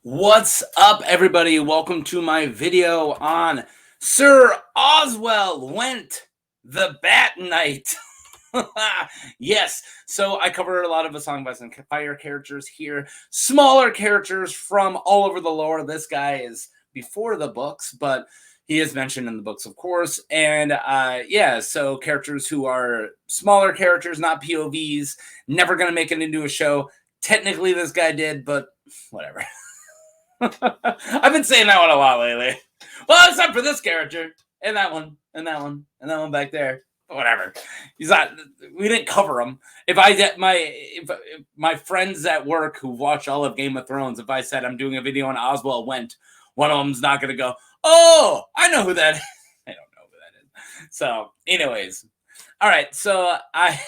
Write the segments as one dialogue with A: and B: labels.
A: What's up, everybody? Welcome to my video on Sir Oswell Whent, the Bat Knight. Yes, so I cover a lot of A Song of Ice and Fire characters here, smaller characters from all over the lore. This guy is before the books, but he is mentioned in the books, of course. And yeah, so characters who are smaller characters, not POVs, never going to make it into a show. Technically, this guy did, but whatever. I've been saying that one a lot lately. Well, except for this character, and that one, and that one, and that one back there. Whatever. He's not. We didn't cover him. If my friends at work who watch all of Game of Thrones, if I said I'm doing a video on Oswell Whent, one of them's not going to go, "Oh, I know who that is." I don't know who that is. So, anyways, all right. So I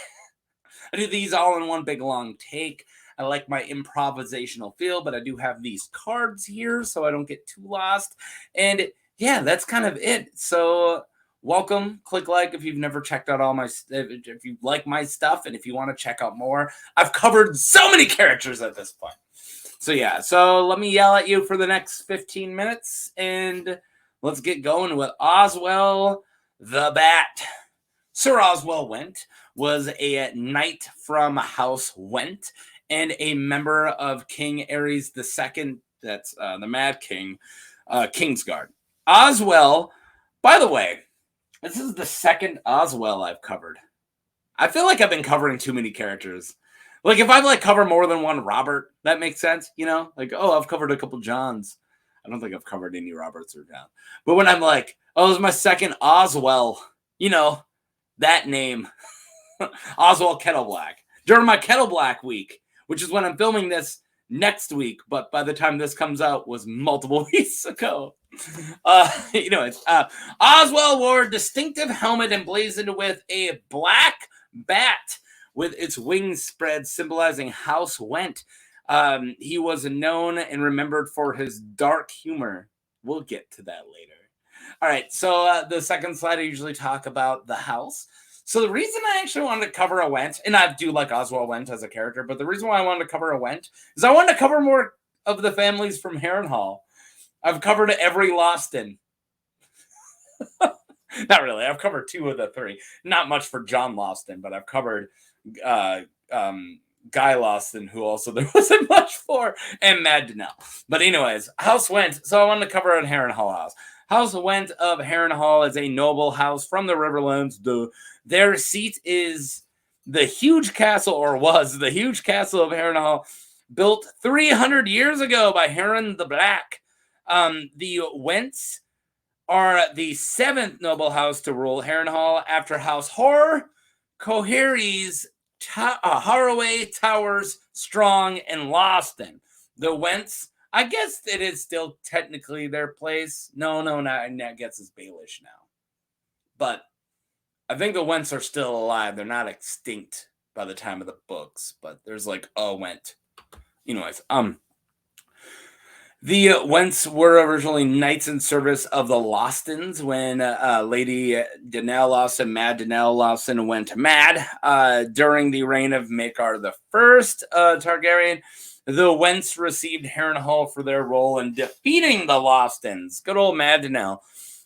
A: do these all in one big long take. I like my improvisational feel, but I do have these cards here so I don't get too lost. And yeah, that's kind of it. So welcome. Click like if you've never checked out all my if you like my stuff and if you want to check out more. I've covered so many characters at this point. So yeah, so let me yell at you for the next 15 minutes and let's get going with Oswell the Bat. Sir Oswell Whent was a knight from House Whent and a member of King Ares II, that's the Mad King, Kingsguard. Oswell, by the way, this is the second Oswell I've covered. I feel like I've been covering too many characters. Like, if I've, covered more than one Robert, that makes sense, you know? Like, oh, I've covered a couple Johns. I don't think I've covered any Roberts or John. But when I'm like, oh, this is my second Oswell, you know, that name, Oswell Kettleblack. During my Kettleblack week, which is when I'm filming this next week, but by the time this comes out was multiple weeks ago. Oswell wore a distinctive helmet emblazoned with a black bat with its wings spread, symbolizing House Whent. He was known and remembered for his dark humor. We'll get to that later. All right, so the second slide, I usually talk about the house. So the reason I actually wanted to cover a Whent, and I do like Oswell Whent as a character, but the reason why I wanted to cover a Whent is I wanted to cover more of the families from Herrenhal. I've covered every Loston. Not really. I've covered 2 of the 3. Not much for John Loston, but I've covered Guy Loston, who also there wasn't much for, and Mad Donnell. But anyways, House Whent. So I wanted to cover a Herrenhal house. House Whent of Herrenhal is a noble house from the Riverlands. Their seat is the huge castle, or was the huge castle of Herrenhal, built 300 years ago by Heron the Black. The Whents are the 7th noble house to rule Herrenhal after House Horror, Coheries, Haraway, Towers, Strong, and Loston. The Whents, I guess it is still technically their place. No, I guess it's Baelish now. But I think the Whents are still alive. They're not extinct by the time of the books, but there's a Whent. Anyways, the Whents were originally knights in service of the Lostons when Lady Donnell Loston, Mad Donnell Loston, went mad during the reign of Maekar the First Targaryen. The Whents received Herrenhal for their role in defeating the Lostons. Good old Mad Donnell.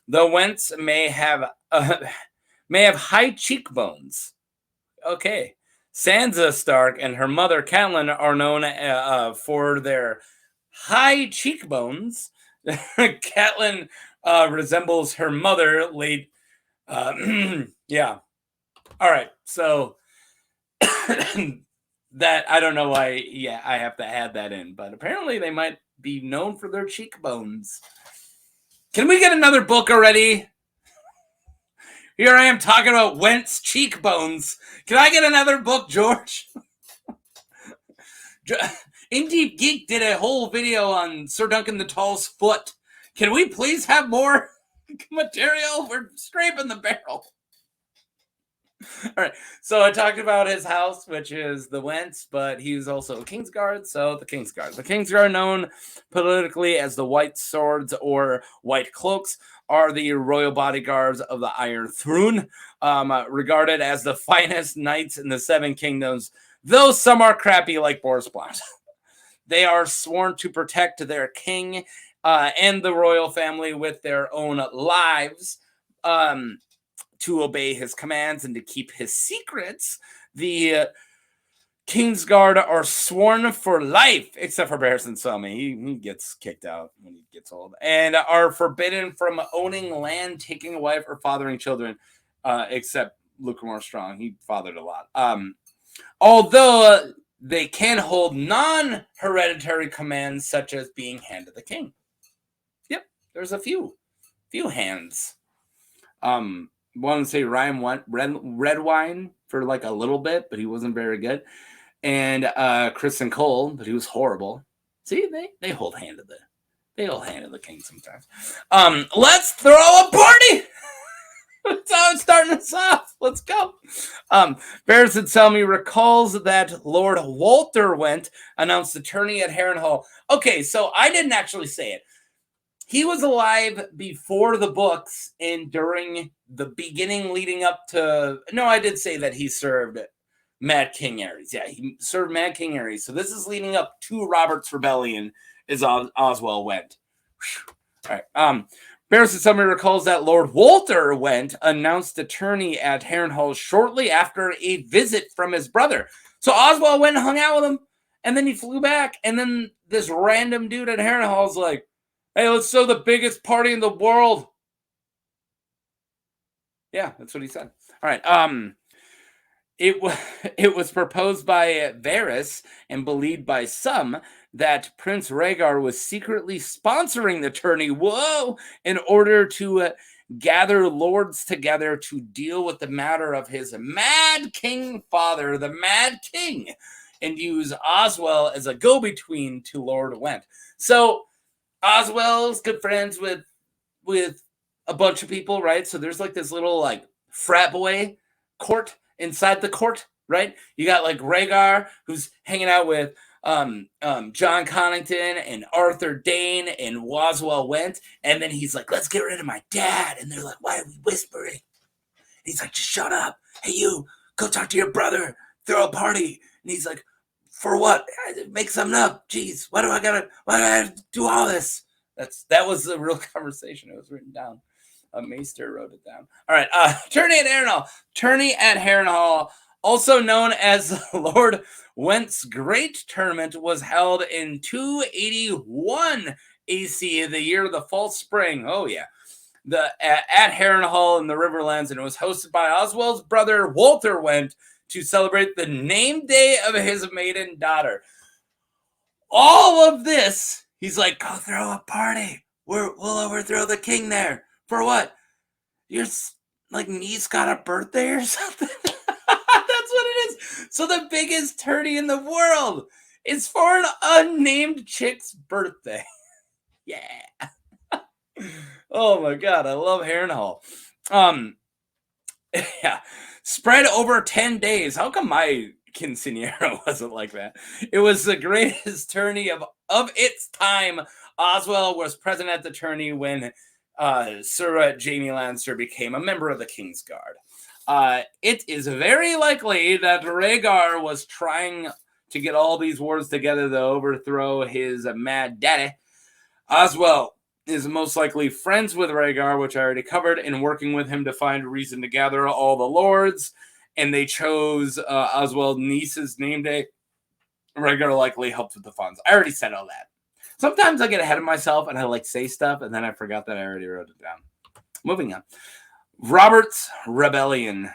A: The Whents may have high cheekbones. Okay. Sansa Stark and her mother Catelyn are known for their high cheekbones. Catelyn resembles her mother, late. Yeah. All right. So that, I don't know why. Yeah, I have to add that in, but apparently they might be known for their cheekbones. Can we get another book already? Here I am talking about Whent's cheekbones. Can I get another book, George? Indie Geek did a whole video on Sir Duncan the Tall's foot. Can we please have more material? We're scraping the barrel. All right, so I talked about his house, which is the Whents, but he's also a Kingsguard, so the Kingsguard. The Kingsguard, known politically as the White Swords or White Cloaks, are the royal bodyguards of the Iron Throne, regarded as the finest knights in the 7 kingdoms, though some are crappy like Boris Blount. They are sworn to protect their king and the royal family with their own lives, to obey his commands and to keep his secrets. The Kingsguard are sworn for life, except for Barristan Selmy. He gets kicked out when he gets old, and are forbidden from owning land, taking a wife, or fathering children, except Lucamore Strong. He fathered a lot. Although they can hold non-hereditary commands, such as being Hand of the King. Yep, there's a few hands. Want to say Ryan went Redwine for like a little bit, but he wasn't very good. And Kristen Cole, but he was horrible. See, they hold hand of the king sometimes. Let's throw a party. That's how it's starting us off. Let's go. Barristan Selmy recalls that Lord Walter Whent announced the tourney at Heron Hall. Okay, so I didn't actually say it. He was alive before the books and during the beginning leading up to... No, I did say that he served Mad King Aerys. Yeah, he served Mad King Aerys. So this is leading up to Robert's Rebellion, is Oswell Whent. All right. Barristan Selmy recalls that Lord Walter Whent announced the tourney at Heron Hall shortly after a visit from his brother. So Oswell went and hung out with him, and then he flew back, and then this random dude at Heron Hall is like, hey, let's throw the biggest party in the world. Yeah, that's what he said. All right. It was proposed by Varys and believed by some that Prince Rhaegar was secretly sponsoring the tourney. Whoa! In order to gather lords together to deal with the matter of his Mad King father, the Mad King, and use Oswell as a go-between to Lord Whent. So Oswell's good friends with a bunch of people, right? So there's like this little like frat boy court inside the court, right? You got like Rhaegar, who's hanging out with John Connington and Arthur Dayne and Oswell Whent, and then he's like, let's get rid of my dad. And they're like, why are we whispering? And he's like, just shut up. Hey, you, go talk to your brother, throw a party. And he's like, for what? Make something up. Jeez, why do I have to do all this? That was the real conversation. It was written down. Maester wrote it down. All right. Tourney at Herrenhal. Tourney at Herrenhal, also known as Lord Whent's Great Tournament, was held in 281 AC, the year of the false spring. Oh, yeah. At Herrenhal in the Riverlands, and it was hosted by Oswell's brother, Walter Whent, to celebrate the name day of his maiden daughter. All of this, he's like, go throw a party. We'll overthrow the king there. For what? Your like niece got a birthday or something? That's what it is. So the biggest tourney in the world is for an unnamed chick's birthday. Yeah. Oh my god, I love Herrenhal. Yeah. Spread over 10 days. How come my quinceañera wasn't like that? It was the greatest tourney of its time. Oswell was present at the tourney when Sir Jaime Lannister became a member of the Kingsguard. It is very likely that Rhaegar was trying to get all these wards together to overthrow his mad daddy. Oswell is most likely friends with Rhaegar, which I already covered, and working with him to find a reason to gather all the lords. And they chose Oswell's niece's name day. Rhaegar likely helped with the funds. I already said all that. Sometimes I get ahead of myself and I like say stuff, and then I forgot that I already wrote it down. Moving on. Robert's Rebellion.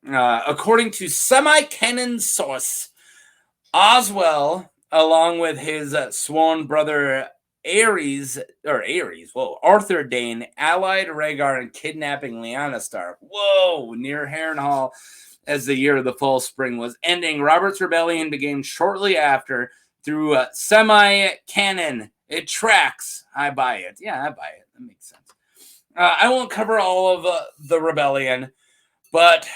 A: According to semi-canon source, Oswell, along with his sworn brother Arthur Dayne, allied Rhaegar in kidnapping Lyanna Stark. Whoa! Near Herrenhal, as the year of the fall spring was ending. Robert's Rebellion began shortly after through semi-canon. It tracks. I buy it. Yeah, I buy it. That makes sense. I won't cover all of the rebellion, but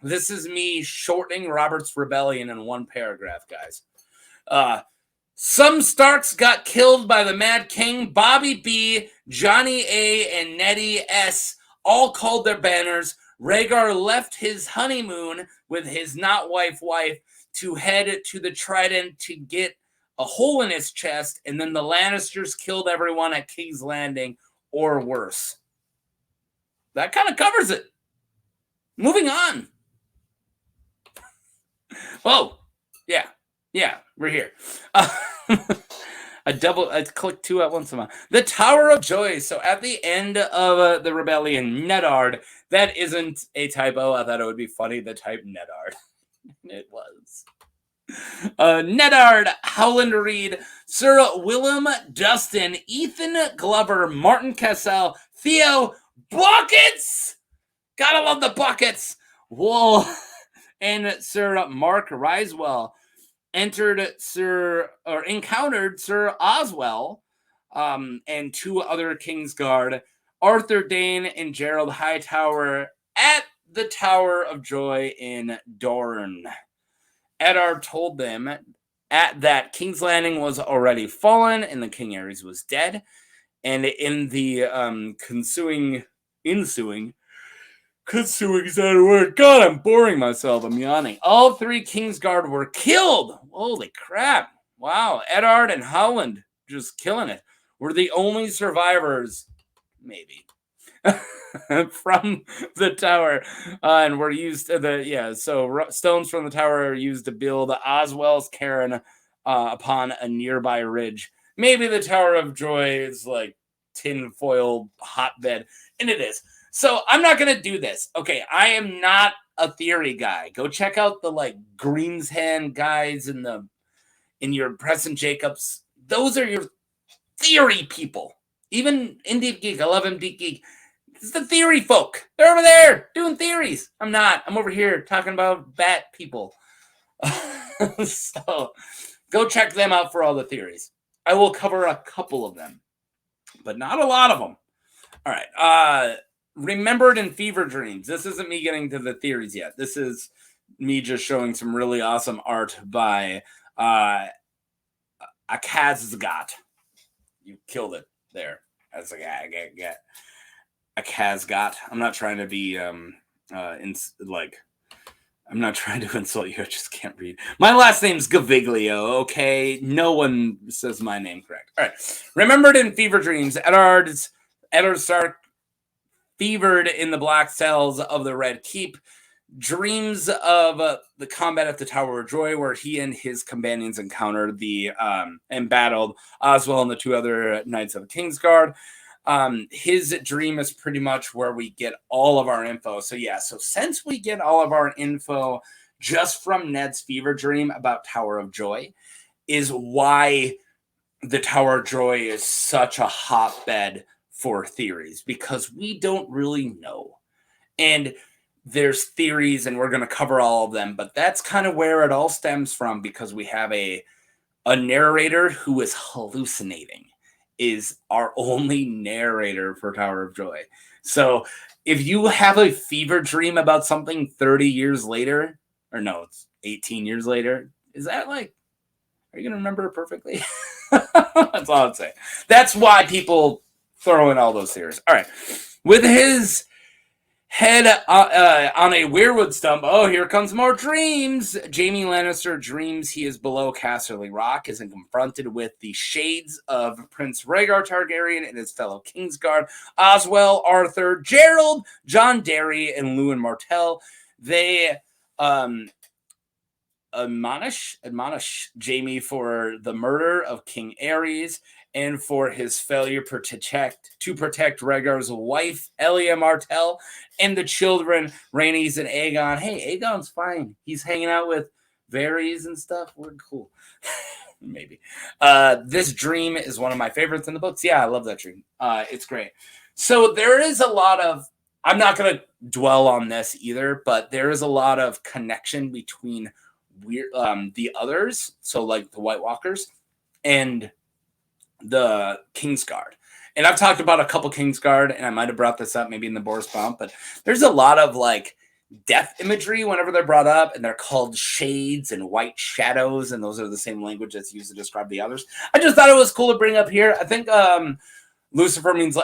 A: this is me shortening Robert's Rebellion in one paragraph, guys. Some Starks got killed by the Mad King. Bobby B, Johnny A, and Nettie S all called their banners. Rhaegar left his honeymoon with his not wife to head to the Trident to get a hole in his chest, and then the Lannisters killed everyone at King's Landing or worse. That kind of covers it. Moving on. Oh, yeah, we're here. I clicked two at once. The Tower of Joy. So at the end of the rebellion, Nedard. That isn't a typo. I thought it would be funny to type Nedard. It was. Nedard, Howland Reed, Sir Willem Dustin, Ethan Glover, Martin Cassell, Theo Buckets. Gotta love the buckets. Wool and Sir Mark Risewell encountered Sir Oswell and two other Kingsguard, Arthur Dane and Gerald Hightower, at the Tower of Joy in Dorne. Eddard told them that King's Landing was already fallen and the King Ares was dead. And in the ensuing is that a word? God, I'm boring myself. I'm yawning. All three Kingsguard were killed. Holy crap. Wow. Eddard and Howland just killing it. Were the only survivors, maybe, from the tower. And were used so stones from the tower are used to build Oswell's cairn upon a nearby ridge. Maybe the Tower of Joy is like tinfoil hotbed. And it is. So I'm not going to do this. Okay, I am not a theory guy. Go check out the like Greenshand guys in your Preston Jacobs. Those are your theory people. Even in Deep Geek, I love him, Deep Geek. It's the theory folk. They're over there doing theories. I'm not. I'm over here talking about bat people. So go check them out for all the theories. I will cover a couple of them, but not a lot of them. All right. Remembered in Fever Dreams. This isn't me getting to the theories yet. This is me just showing some really awesome art by Akazgat. You killed it there. As a Akazgat. I'm not trying to be I'm not trying to insult you. I just can't read. My last name's Gaviglio, okay? No one says my name correct. All right. Remembered in Fever Dreams. Eddard Stark fevered in the black cells of the Red Keep, dreams of the combat at the Tower of Joy, where he and his companions encountered and battled Oswell and the two other Knights of the Kingsguard. His dream is pretty much where we get all of our info. So since we get all of our info just from Ned's fever dream about Tower of Joy, is why the Tower of Joy is such a hotbed for theories, because we don't really know. And there's theories, and we're going to cover all of them, but that's kind of where it all stems from, because we have a narrator who is hallucinating, is our only narrator for Tower of Joy. So if you have a fever dream about something 30 years later, or no, it's 18 years later, is that like, are you going to remember it perfectly? That's all I'd say. That's why people throw in all those theories. All right. With his head on a weirwood stump. Oh, here comes more dreams. Jaime Lannister dreams he is below Casterly Rock, is confronted with the shades of Prince Rhaegar Targaryen and his fellow Kingsguard, Oswell, Arthur, Gerald, John Derry, and Lewin Martell. They admonish Jaime for the murder of King Aerys and for his failure to protect Rhaegar's wife, Elia Martell, and the children, Rhaenys and Aegon. Hey, Aegon's fine. He's hanging out with Varys and stuff. We're cool. Maybe. This dream is one of my favorites in the books. Yeah, I love that dream. It's great. So there is a lot of, I'm not going to dwell on this either, but there is a lot of connection between the others, so like the White Walkers, and the Kingsguard. And I've talked about a couple Kingsguard, and I might have brought this up maybe in the Boris Bump, but there's a lot of like death imagery whenever they're brought up, and they're called shades and white shadows, and those are the same language that's used to describe the others. I just thought it was cool to bring up here. I think Lucifer means,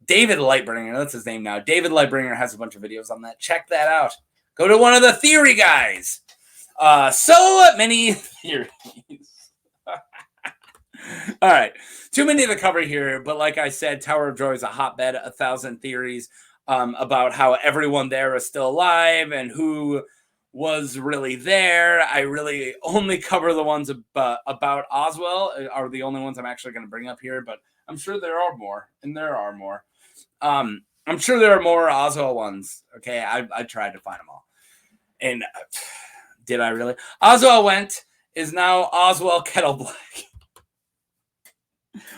A: David Lightbringer, that's his name now. David Lightbringer has a bunch of videos on that. Check that out. Go to one of the theory guys. So many theories. All right. Too many to cover here, but like I said, Tower of Joy is a hotbed, 1,000 theories about how everyone there is still alive and who was really there. I really only cover the ones about Oswell, are the only ones I'm actually going to bring up here, but I'm sure there are more, and there are more. I'm sure there are more Oswell ones. Okay, I tried to find them all. And did I really? Oswell Whent is now Oswell Kettleblack.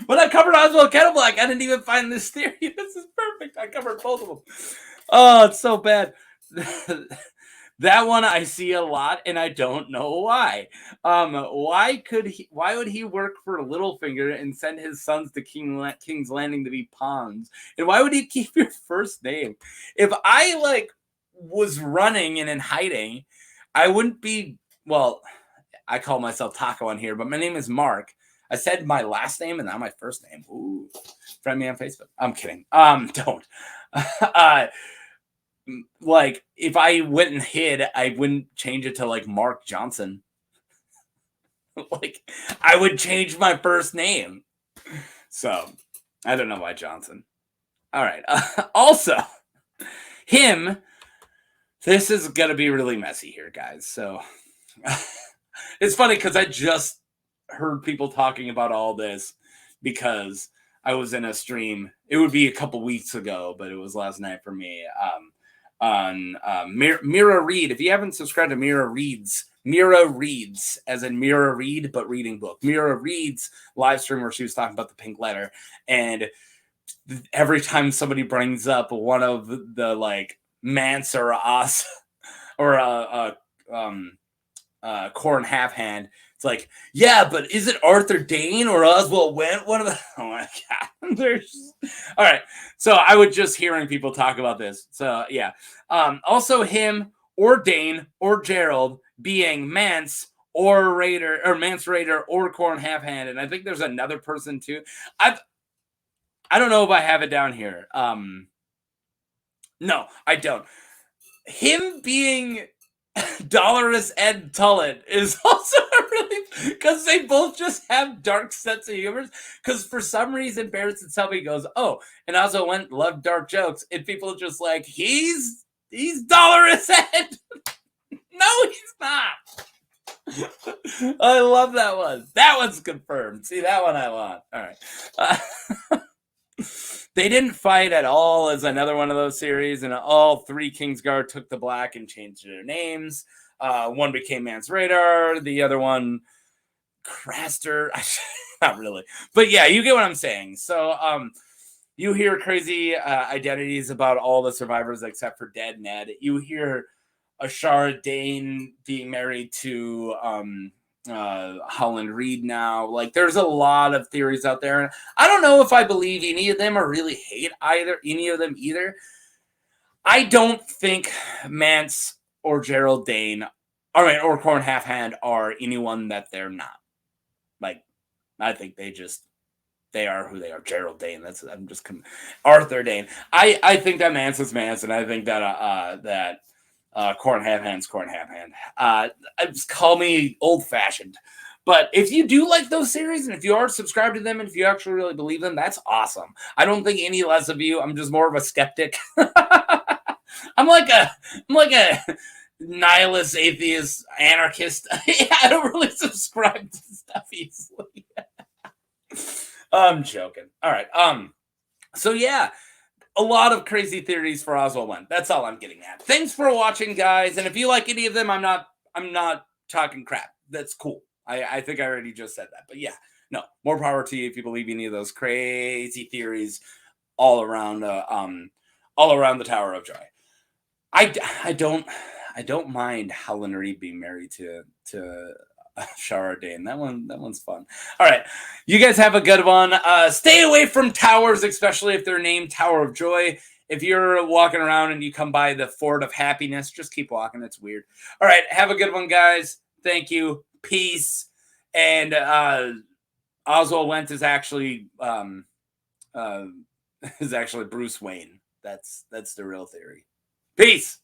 A: When I covered Oswell Kettleblack, I didn't even find this theory. This is perfect. I covered both of them. Oh, it's so bad. That one I see a lot, and I don't know why. Why would he work for Littlefinger and send his sons to King's Landing to be pawns? And why would he keep your first name? If I was running and in hiding, I wouldn't be. Well, I call myself Taco on here, but my name is Mark. I said my last name and not my first name. Ooh, friend me on Facebook. I'm kidding. Don't. If I went and hid, I wouldn't change it to Mark Johnson. I would change my first name. So I don't know why Johnson. All right. Also, him. This is gonna be really messy here, guys. So it's funny because I just heard people talking about all this because I was in a stream. It would be a couple weeks ago, but it was last night for me. On Mira Read. If you haven't subscribed to Mira Reads, as in Mira Read, but reading book. Mira Reads live stream where she was talking about the pink letter, and every time somebody brings up one of the Mance or Os or Corn Half Hand, it's like, yeah, but is it Arthur Dane or Oswell Whent? One of the oh my god, there's all right. So I would just hearing people talk about this. So yeah, also him or Dane or Gerald being Mance or Raider or Mance Raider or Corn Half Hand, and I think there's another person too. I don't know if I have it down here. No, I don't. Him being Dolorous Ed Tullet is also really because they both just have dark sense of humor. Because for some reason, Barrett and Selby goes, "Oh," and also went love dark jokes, and people just like he's Dolorous Ed. No, he's not. I love that one. That one's confirmed. See, that one I want. All right. They didn't fight at all as another one of those series, and all three Kingsguard took the black and changed their names. One became Mance Radar, the other one Craster. Not really. But yeah, you get what I'm saying. So you hear crazy identities about all the survivors except for Dead Ned. You hear Ashara Dane being married to Holland Reed now. There's a lot of theories out there. I don't know if I believe any of them or really hate any of them either. I don't think Mance or Gerald Dane or Corn Half Hand are anyone that they're not. I think they are who they are. Gerald Dane. Arthur Dane. I think that Mance is Mance, and I think that Corn Half Hand's Corn Half Hand. Just call me old fashioned. But if you do like those series, and if you are subscribed to them, and if you actually really believe them, that's awesome. I don't think any less of you. I'm just more of a skeptic. I'm like a nihilist, atheist, anarchist. I don't really subscribe to stuff easily. I'm joking. All right. So yeah, a lot of crazy theories for Oswell Whent. That's all I'm getting at. Thanks for watching, guys. And if you like any of them, I'm not talking crap. That's cool. I think I already just said that. But yeah, no, more power to you if you believe any of those crazy theories all around the Tower of Joy. I don't mind Helen Reed being married to Shara Dane. That one's fun. All right, you guys have a good one. Stay away from towers, especially if they're named Tower of Joy. If you're walking around and you come by the Fort of Happiness, just keep walking. It's weird. All right, have a good one, guys. Thank you. Peace. And Oswell Whent is actually Bruce Wayne. That's the real theory. Peace.